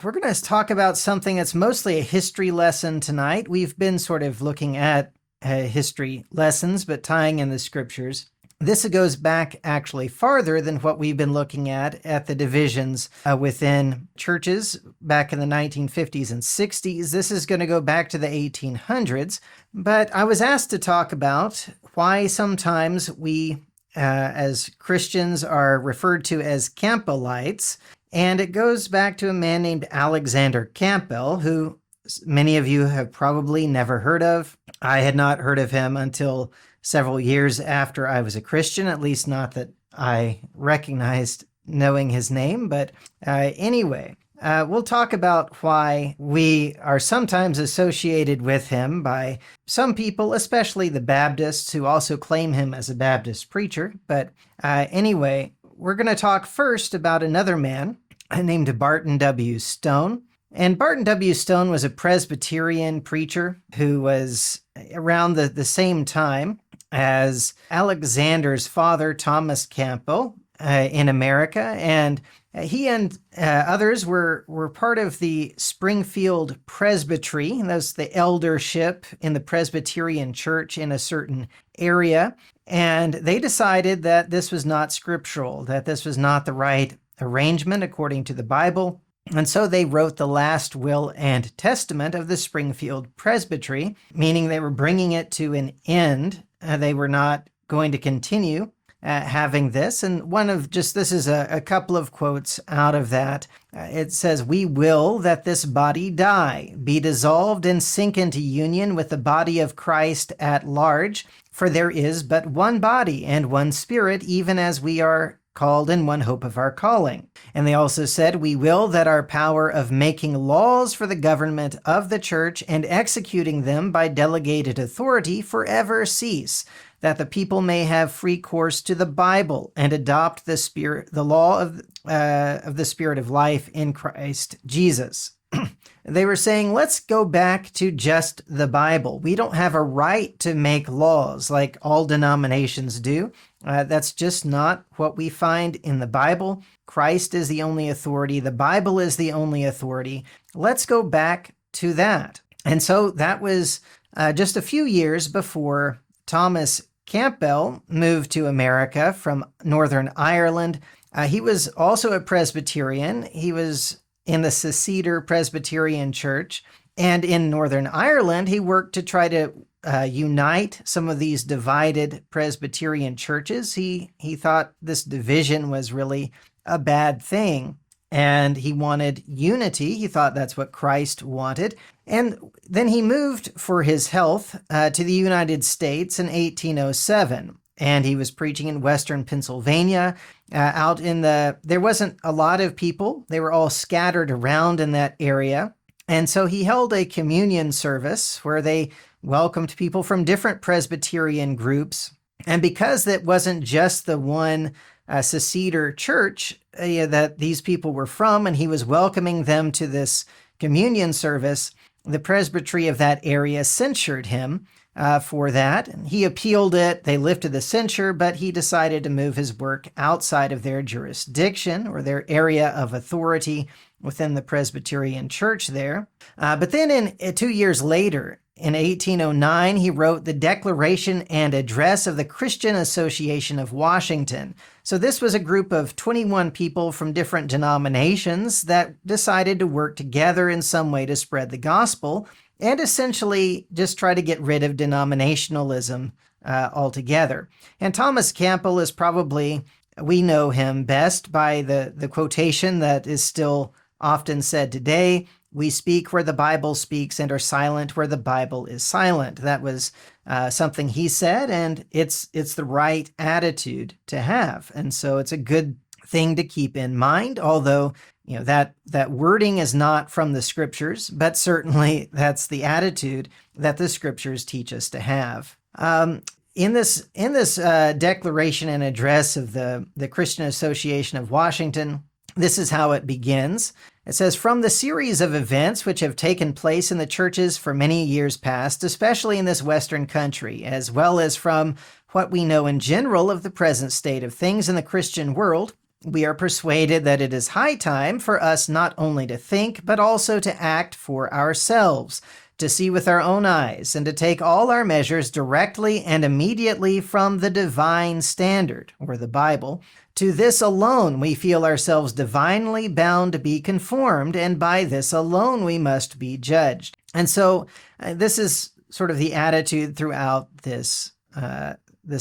We're going to talk about something that's mostly a history lesson tonight. We've been sort of looking at history lessons, but tying in the scriptures. This goes back actually farther than what we've been looking at the divisions within churches back in the 1950s and 60s. This is going to go back to the 1800s, but I was asked to talk about why sometimes we, as Christians, are referred to as Campbellites, and it goes back to a man named Alexander Campbell, who many of you have probably never heard of. I had not heard of him until several years after I was a Christian, at least not that I recognized knowing his name. But anyway, we'll talk about why we are sometimes associated with him by some people, especially the Baptists, who also claim him as a Baptist preacher. But anyway, we're going to talk first about another man named Barton W. Stone. And Barton W. Stone was a Presbyterian preacher who was around the same time as Alexander's father, Thomas Campbell, in America. And he and others were part of the Springfield Presbytery. And that's the eldership in the Presbyterian church in a certain area. And they decided that this was not scriptural, that this was not the right arrangement according to the Bible. And so they wrote the last will and testament of the Springfield Presbytery, meaning they were bringing it to an end. They were not going to continue having this. And this is a couple of quotes out of that. It says, "We will that this body die, be dissolved and sink into union with the body of Christ at large, for there is but one body and one spirit, even as we are called in one hope of our calling." And they also said, "We will that our power of making laws for the government of the church and executing them by delegated authority forever cease, that the people may have free course to the Bible and adopt the law of the Spirit of life in Christ Jesus." They were saying, let's go back to just the Bible. We don't have a right to make laws like all denominations do. That's just not what we find in the Bible. Christ is the only authority. The Bible is the only authority. Let's go back to that. And so that was just a few years before Thomas Campbell moved to America from Northern Ireland. He was also a Presbyterian. He was in the Seceder Presbyterian Church. And in Northern Ireland, he worked to try to unite some of these divided Presbyterian churches. He thought this division was really a bad thing, and he wanted unity. He thought that's what Christ wanted. And then he moved for his health to the United States in 1807. And he was preaching in Western Pennsylvania, there wasn't a lot of people. They were all scattered around in that area. And so he held a communion service where they welcomed people from different Presbyterian groups. And because that wasn't just the one Seceder church that these people were from, and he was welcoming them to this communion service, the presbytery of that area censured him for that. And he appealed it. They lifted the censure, but he decided to move his work outside of their jurisdiction or their area of authority within the Presbyterian church there. But then 2 years later, in 1809, he wrote the Declaration and Address of the Christian Association of Washington. So this was a group of 21 people from different denominations that decided to work together in some way to spread the gospel and essentially just try to get rid of denominationalism altogether. And Thomas Campbell is probably, we know him best by the quotation that is still often said today: "We speak where the Bible speaks and are silent where the Bible is silent." That was something he said, and it's the right attitude to have. And so it's a good thing to keep in mind, although that wording is not from the scriptures, but certainly that's the attitude that the scriptures teach us to have. In this Declaration and Address of the Christian Association of Washington, this is how it begins. It says, "From the series of events which have taken place in the churches for many years past, especially in this Western country, as well as from what we know in general of the present state of things in the Christian world, we are persuaded that it is high time for us not only to think, but also to act for ourselves, to see with our own eyes, and to take all our measures directly and immediately from the divine standard, or the Bible. To this alone we feel ourselves divinely bound to be conformed, and by this alone we must be judged. And so this is sort of the attitude throughout this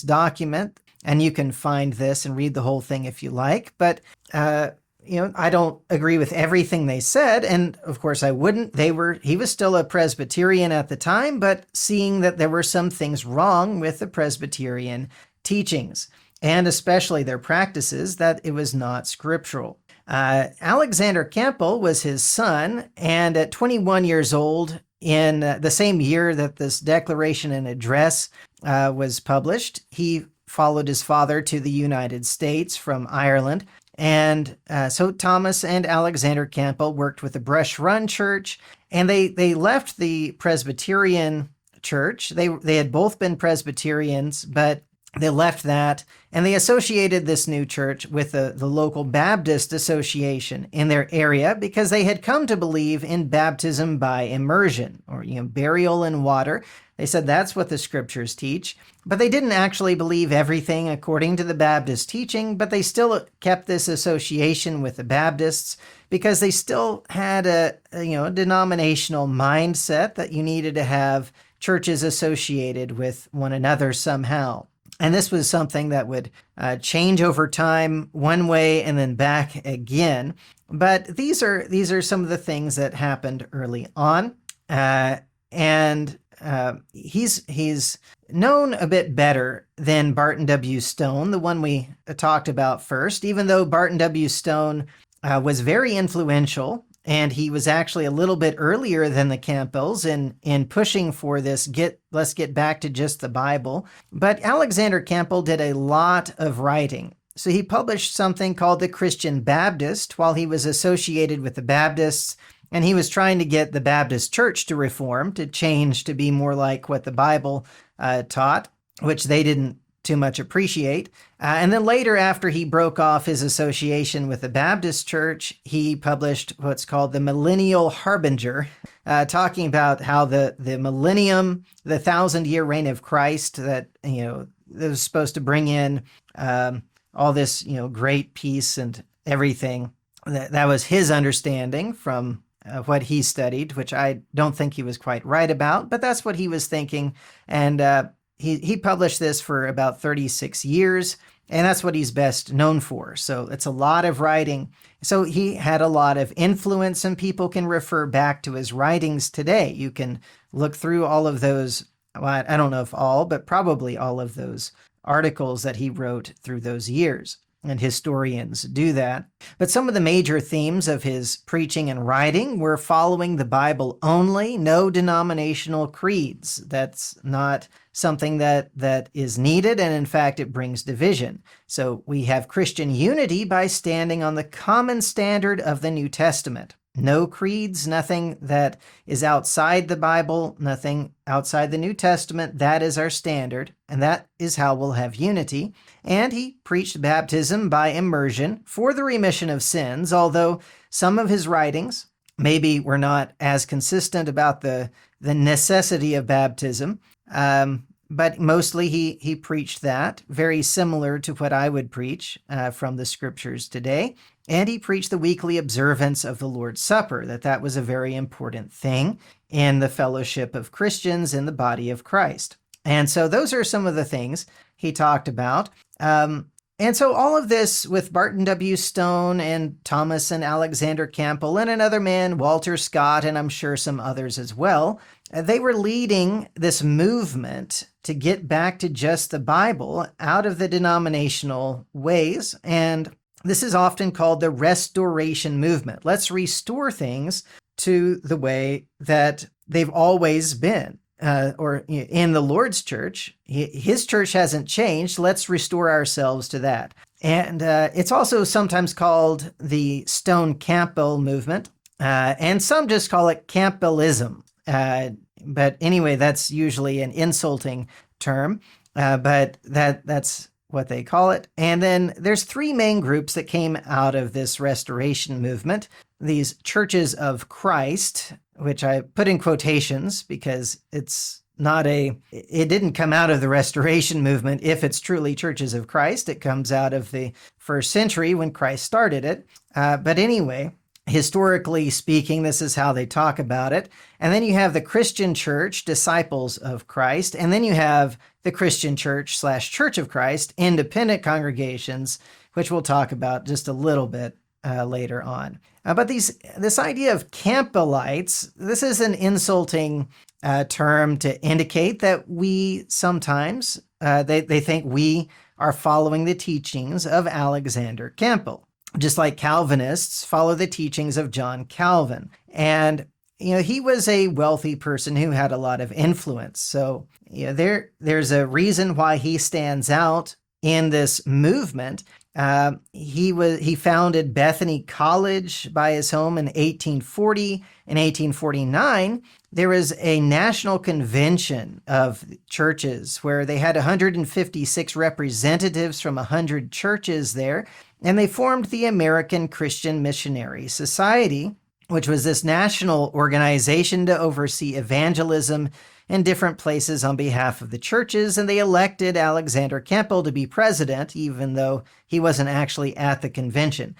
document, and you can find this and read the whole thing if you like. But I don't agree with everything they said, and of course I wouldn't. He was still a Presbyterian at the time, but seeing that there were some things wrong with the Presbyterian teachings, and especially their practices, that it was not scriptural. Alexander Campbell was his son, and at 21 years old, in the same year that this Declaration and Address was published, he followed his father to the United States from Ireland. And so Thomas and Alexander Campbell worked with the Brush Run Church, and they left the Presbyterian church. They had both been Presbyterians, but they left that, and they associated this new church with the local Baptist association in their area, because they had come to believe in baptism by immersion, or burial in water. They said that's what the scriptures teach, but they didn't actually believe everything according to the Baptist teaching, but they still kept this association with the Baptists because they still had a denominational mindset that you needed to have churches associated with one another somehow. And this was something that would change over time one way and then back again. But these are some of the things that happened early on. And he's known a bit better than Barton W. Stone, the one we talked about first, even though Barton W. Stone was very influential. And he was actually a little bit earlier than the Campbells in pushing for this, let's get back to just the Bible. But Alexander Campbell did a lot of writing. So he published something called the Christian Baptist while he was associated with the Baptists, and he was trying to get the Baptist church to reform, to change to be more like what the Bible taught, which they didn't too much appreciate. And then later, after he broke off his association with the Baptist church, he published what's called the Millennial Harbinger, talking about how the millennium, the 1,000-year reign of Christ, that was supposed to bring in all this great peace and everything. That was his understanding from what he studied, which I don't think he was quite right about, but that's what he was thinking. And he published this for about 36 years, and that's what he's best known for. So it's a lot of writing. So he had a lot of influence, and people can refer back to his writings today. You can look through all of those, well, I don't know if all, but probably all of those articles that he wrote through those years. And historians do that. But some of the major themes of his preaching and writing were following the Bible only, no denominational creeds. That's not something that is needed, and in fact, it brings division. So we have Christian unity by standing on the common standard of the New Testament. No creeds, nothing that is outside the Bible, nothing outside the New Testament. That is our standard, and that is how we'll have unity. And he preached baptism by immersion for the remission of sins, although some of his writings maybe were not as consistent about the necessity of baptism. But mostly he preached that, very similar to what I would preach from the scriptures today. And he preached the weekly observance of the Lord's Supper, that was a very important thing in the fellowship of Christians in the body of Christ. And so those are some of the things he talked about. And so all of this with Barton W. Stone and Thomas and Alexander Campbell and another man, Walter Scott, and I'm sure some others as well, they were leading this movement to get back to just the Bible out of the denominational ways. And this is often called the restoration movement. Let's restore things to the way that they've always been. Or in the Lord's church, his church hasn't changed. Let's restore ourselves to that. And it's also sometimes called the Stone Campbell movement, and some just call it Campbellism. But anyway, that's usually an insulting term, but that's what they call it. And then there's three main groups that came out of this Restoration movement. These churches of Christ, which I put in quotations because it didn't come out of the Restoration movement. If it's truly churches of Christ, it comes out of the first century when Christ started it. But anyway, historically speaking, this is how they talk about it. And then you have the Christian church, disciples of Christ. And then you have the Christian church / Church of Christ, independent congregations, which we'll talk about just a little bit later on. But this idea of Campbellites, this is an insulting term to indicate that we sometimes, they think we are following the teachings of Alexander Campbell, just like Calvinists follow the teachings of John Calvin. And he was a wealthy person who had a lot of influence. So there's a reason why he stands out in this movement. He founded Bethany College by his home in 1840. In 1849, there was a national convention of churches where they had 156 representatives from 100 churches there, and they formed the American Christian Missionary Society, which was this national organization to oversee evangelism in different places on behalf of the churches, and they elected Alexander Campbell to be president, even though he wasn't actually at the convention.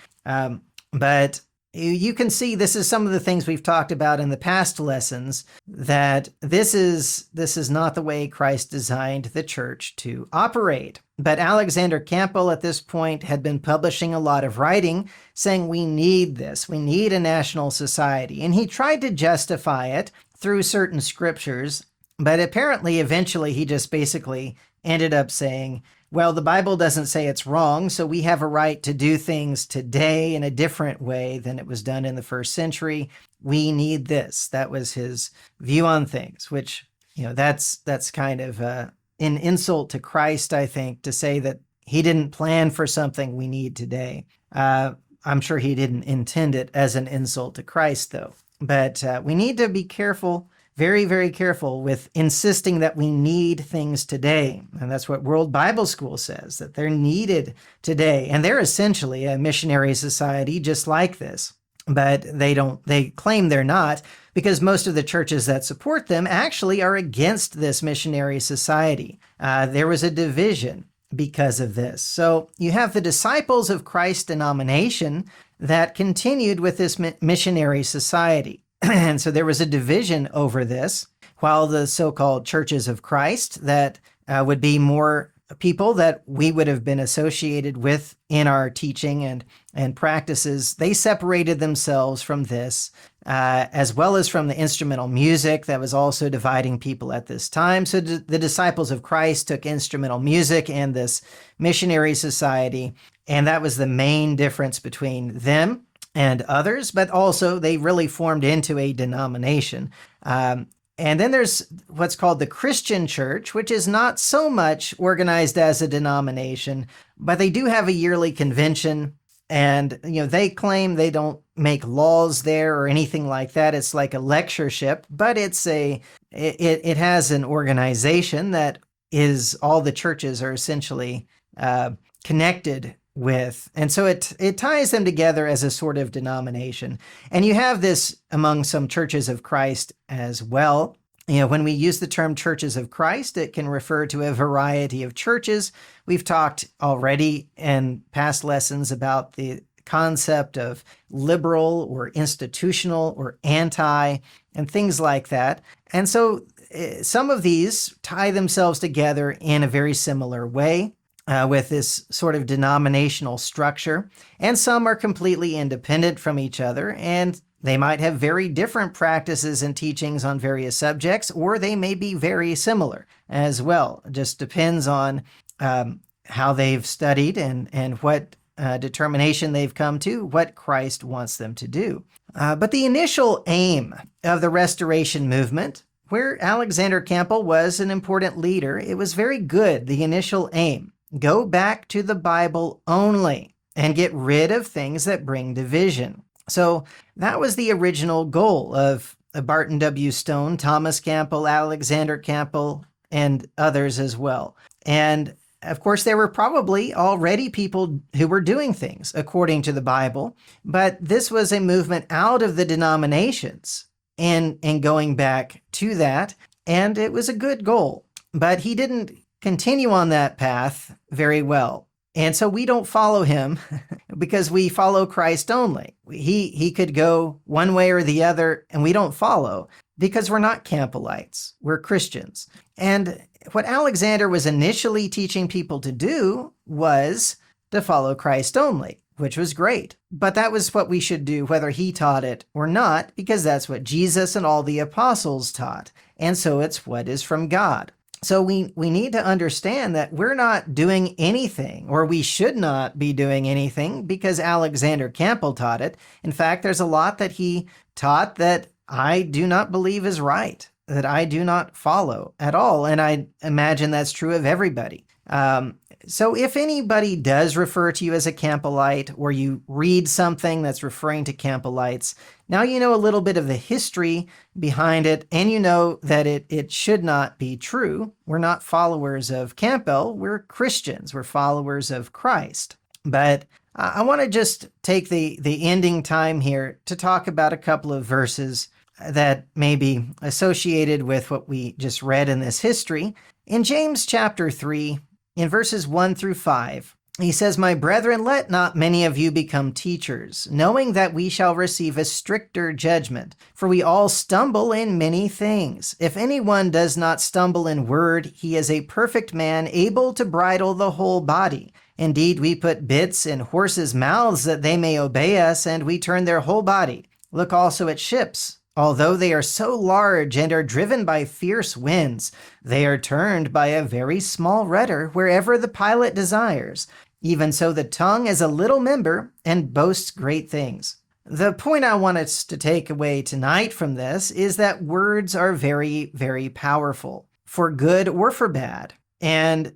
But you can see this is some of the things we've talked about in the past lessons, that this is not the way Christ designed the church to operate. But Alexander Campbell at this point had been publishing a lot of writing saying we need this, we need a national society. And he tried to justify it through certain scriptures, but apparently eventually he just basically ended up saying, well, the Bible doesn't say it's wrong, so we have a right to do things today in a different way than it was done in the first century. We need this. That was his view on things, which, that's kind of an insult to Christ, I think, to say that he didn't plan for something we need today. I'm sure he didn't intend it as an insult to Christ, though. But we need to be careful, very, very careful with insisting that we need things today. And that's what World Bible School says, that they're needed today. And they're essentially a missionary society just like this. But they claim they're not, because most of the churches that support them actually are against this missionary society. There was a division because of this. So you have the Disciples of Christ denomination that continued with this missionary society. And so there was a division over this, while the so-called churches of Christ that would be more people that we would have been associated with in our teaching and practices, they separated themselves from this, as well as from the instrumental music that was also dividing people at this time. So the Disciples of Christ took instrumental music and this missionary society, and that was the main difference between them and others, but also they really formed into a denomination. And then there's what's called the Christian church, which is not so much organized as a denomination, but they do have a yearly convention. And, they claim they don't make laws there or anything like that. It's like a lectureship, but it has an organization that is all the churches are essentially connected with. And so it ties them together as a sort of denomination. And you have this among some churches of Christ as well. When we use the term churches of Christ, it can refer to a variety of churches. We've talked already in past lessons about the concept of liberal or institutional or anti and things like that. And so some of these tie themselves together in a very similar way. With this sort of denominational structure, and some are completely independent from each other, and they might have very different practices and teachings on various subjects, or they may be very similar as well. It just depends on how they've studied and what determination they've come to, what Christ wants them to do. But the initial aim of the Restoration movement, where Alexander Campbell was an important leader, it was very good, the initial aim. Go back to the Bible only and get rid of things that bring division. So that was the original goal of Barton W. Stone, Thomas Campbell, Alexander Campbell, and others as well. And of course, there were probably already people who were doing things according to the Bible, but this was a movement out of the denominations and going back to that, and it was a good goal. But he didn't continue on that path very well. And so we don't follow him because we follow Christ only. He could go one way or the other, and we don't follow because we're not Campbellites. We're Christians. And what Alexander was initially teaching people to do was to follow Christ only, which was great. But that was what we should do, whether he taught it or not, because that's what Jesus and all the apostles taught. And so it's what is from God. So we need to understand that we're not doing anything, or we should not be doing anything because Alexander Campbell taught it. In fact, there's a lot that he taught that I do not believe is right, that I do not follow at all. And I imagine that's true of everybody. So if anybody does refer to you as a Campbellite, or you read something that's referring to Campbellites, now you know a little bit of the history behind it, and you know that it should not be true. We're not followers of Campbell. We're Christians. We're followers of Christ. But I want to just take the ending time here to talk about a couple of verses that may be associated with what we just read in this history. In James chapter 3, in verses 1 through 5, he says, "My brethren, let not many of you become teachers, knowing that we shall receive a stricter judgment. For we all stumble in many things. If anyone does not stumble in word, he is a perfect man, able to bridle the whole body. Indeed, we put bits in horses' mouths that they may obey us, and we turn their whole body. Look also at ships. Although they are so large and are driven by fierce winds, they are turned by a very small rudder wherever the pilot desires. Even so, the tongue is a little member and boasts great things." The point I want us to take away tonight from this is that words are very, very powerful, for good or for bad. And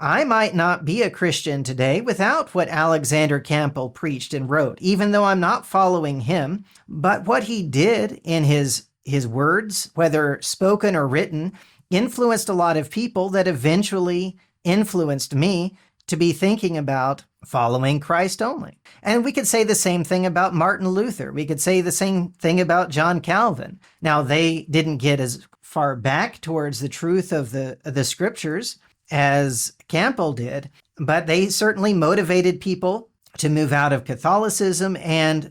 I might not be a Christian today without what Alexander Campbell preached and wrote, even though I'm not following him. But what he did in his words, whether spoken or written, influenced a lot of people that eventually influenced me to be thinking about following Christ only. And we could say the same thing about Martin Luther. We could say the same thing about John Calvin. Now, they didn't get as far back towards the truth of the scriptures as Campbell did, but they certainly motivated people to move out of Catholicism and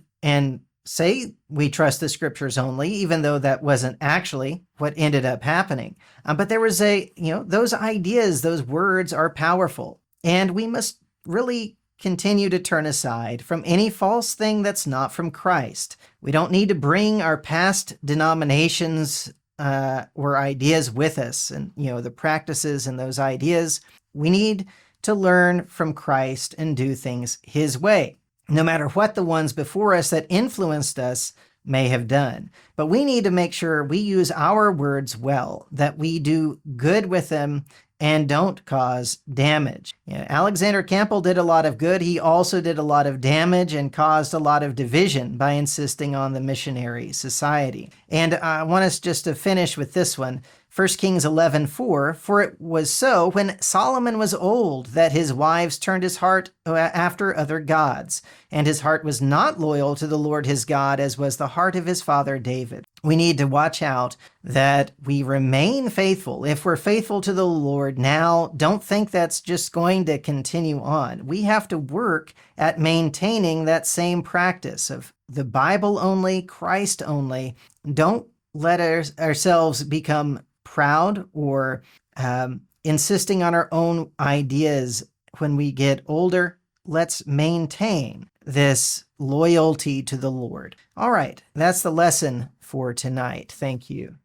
say we trust the scriptures only, even though that wasn't actually what ended up happening. But there was those ideas, those words are powerful, and we must really continue to turn aside from any false thing that's not from Christ. We don't need to bring our past denominations or ideas with us, and the practices and those ideas. We need to learn from Christ and do things his way, no matter what the ones before us that influenced us may have done. But we need to make sure we use our words well, that we do good with them and don't cause damage. Alexander Campbell did a lot of good. He also did a lot of damage and caused a lot of division by insisting on the missionary society. And I want us just to finish with this one. 1 Kings 11:4, "For it was so when Solomon was old that his wives turned his heart after other gods, and his heart was not loyal to the Lord his God as was the heart of his father David." We need to watch out that we remain faithful. If we're faithful to the Lord now, don't think that's just going to continue on. We have to work at maintaining that same practice of the Bible only, Christ only. Don't let ourselves become proud or insisting on our own ideas when we get older. Let's maintain this loyalty to the Lord. All right, that's the lesson for tonight. Thank you.